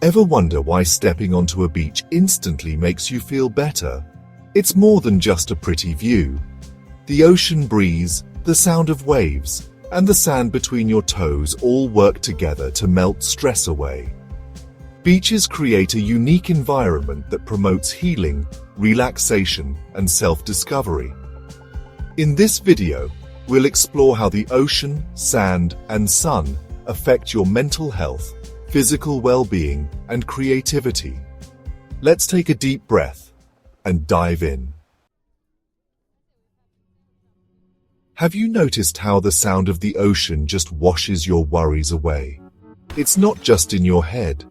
Ever wonder why stepping onto a beach instantly makes you feel better? It's more than just a pretty view. The ocean breeze, the sound of waves, and the sand between your toes all work together to melt stress away. Beaches create a unique environment that promotes healing, relaxation, and self-discovery. In this video, we'll explore how the ocean, sand, and sun affect your mental health, physical well-being, and creativity. Let's take a deep breath and dive in. Have you noticed how the sound of the ocean just washes your worries away? It's not just in your head.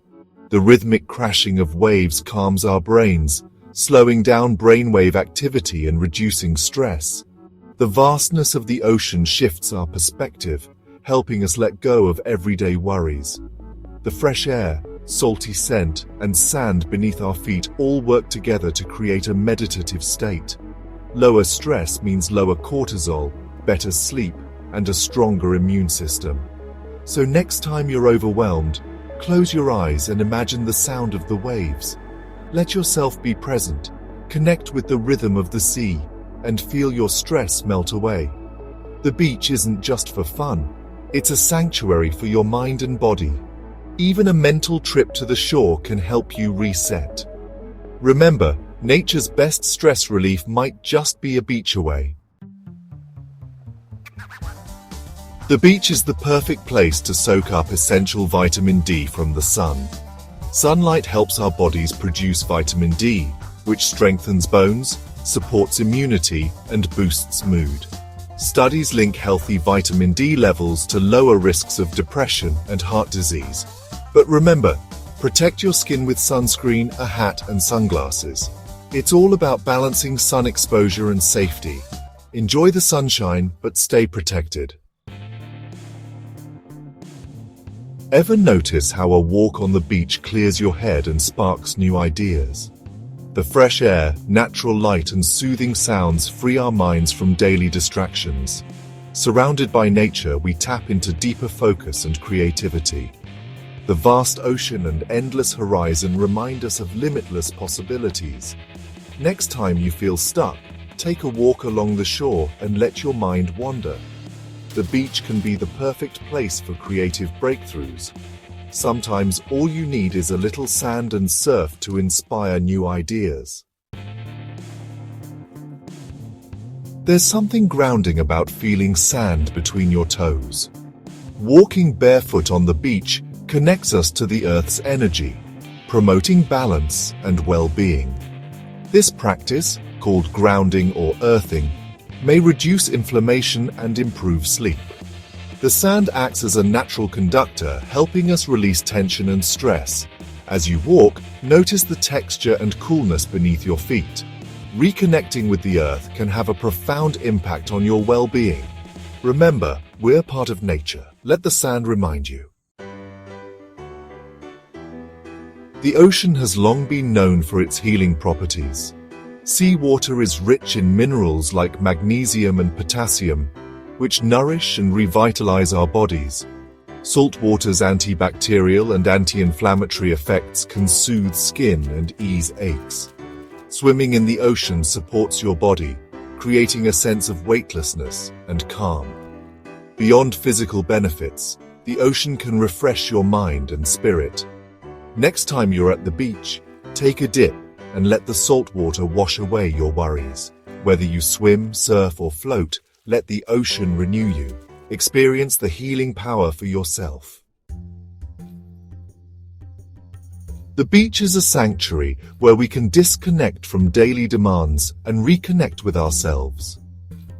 The rhythmic crashing of waves calms our brains, slowing down brainwave activity and reducing stress. The vastness of the ocean shifts our perspective, helping us let go of everyday worries. The fresh air, salty scent, and sand beneath our feet all work together to create a meditative state. Lower stress means lower cortisol, better sleep, and a stronger immune system. So next time you're overwhelmed, close your eyes and imagine the sound of the waves. Let yourself be present, connect with the rhythm of the sea, and feel your stress melt away. The beach isn't just for fun, it's a sanctuary for your mind and body. Even a mental trip to the shore can help you reset. Remember, nature's best stress relief might just be a beach away. The beach is the perfect place to soak up essential vitamin D from the sun. Sunlight helps our bodies produce vitamin D, which strengthens bones, supports immunity, and boosts mood. Studies link healthy vitamin D levels to lower risks of depression and heart disease. But remember, protect your skin with sunscreen, a hat, and sunglasses. It's all about balancing sun exposure and safety. Enjoy the sunshine, but stay protected. Ever notice how a walk on the beach clears your head and sparks new ideas? The fresh air, natural light, and soothing sounds free our minds from daily distractions. Surrounded by nature, we tap into deeper focus and creativity. The vast ocean and endless horizon remind us of limitless possibilities. Next time you feel stuck, take a walk along the shore and let your mind wander. The beach can be the perfect place for creative breakthroughs. Sometimes all you need is a little sand and surf to inspire new ideas. There's something grounding about feeling sand between your toes. Walking barefoot on the beach connects us to the Earth's energy, promoting balance and well-being. This practice, called grounding or earthing, may reduce inflammation and improve sleep. The sand acts as a natural conductor, helping us release tension and stress. As you walk, notice the texture and coolness beneath your feet. Reconnecting with the earth can have a profound impact on your well-being. Remember, we're part of nature. Let the sand remind you. The ocean has long been known for its healing properties. Seawater is rich in minerals like magnesium and potassium, which nourish and revitalize our bodies. Saltwater's antibacterial and anti-inflammatory effects can soothe skin and ease aches. Swimming in the ocean supports your body, creating a sense of weightlessness and calm. Beyond physical benefits, the ocean can refresh your mind and spirit. Next time you're at the beach, take a dip and let the salt water wash away your worries. Whether you swim, surf, or float, let the ocean renew you. Experience the healing power for yourself. The beach is a sanctuary where we can disconnect from daily demands and reconnect with ourselves.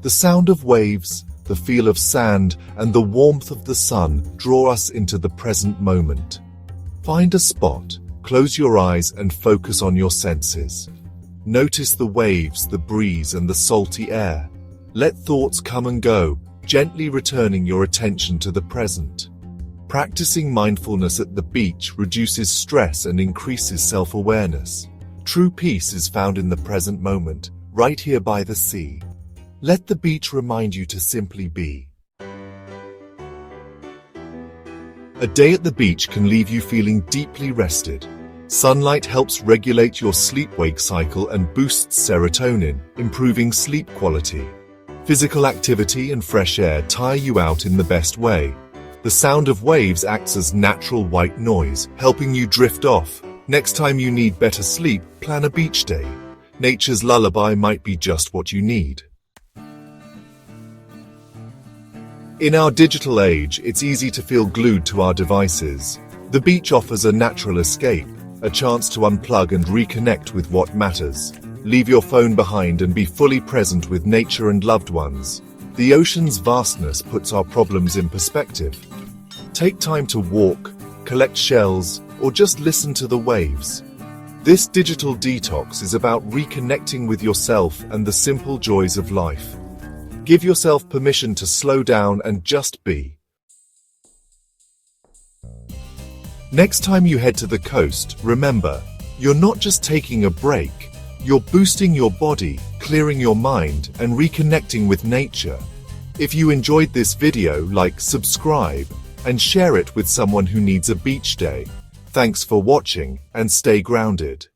The sound of waves, the feel of sand, and the warmth of the sun draw us into the present moment. Find a spot, close your eyes, and focus on your senses. Notice the waves, the breeze, and the salty air. Let thoughts come and go, gently returning your attention to the present. Practicing mindfulness at the beach reduces stress and increases self-awareness. True peace is found in the present moment, right here by the sea. Let the beach remind you to simply be. A day at the beach can leave you feeling deeply rested. Sunlight helps regulate your sleep-wake cycle and boosts serotonin, improving sleep quality. Physical activity and fresh air tire you out in the best way. The sound of waves acts as natural white noise, helping you drift off. Next time you need better sleep, plan a beach day. Nature's lullaby might be just what you need. In our digital age, it's easy to feel glued to our devices. The beach offers a natural escape, a chance to unplug and reconnect with what matters. Leave your phone behind and be fully present with nature and loved ones. The ocean's vastness puts our problems in perspective. Take time to walk, collect shells, or just listen to the waves. This digital detox is about reconnecting with yourself and the simple joys of life. Give yourself permission to slow down and just be. Next time you head to the coast, remember, you're not just taking a break, you're boosting your body, clearing your mind, and reconnecting with nature. If you enjoyed this video, like, subscribe, and share it with someone who needs a beach day. Thanks for watching, and stay grounded.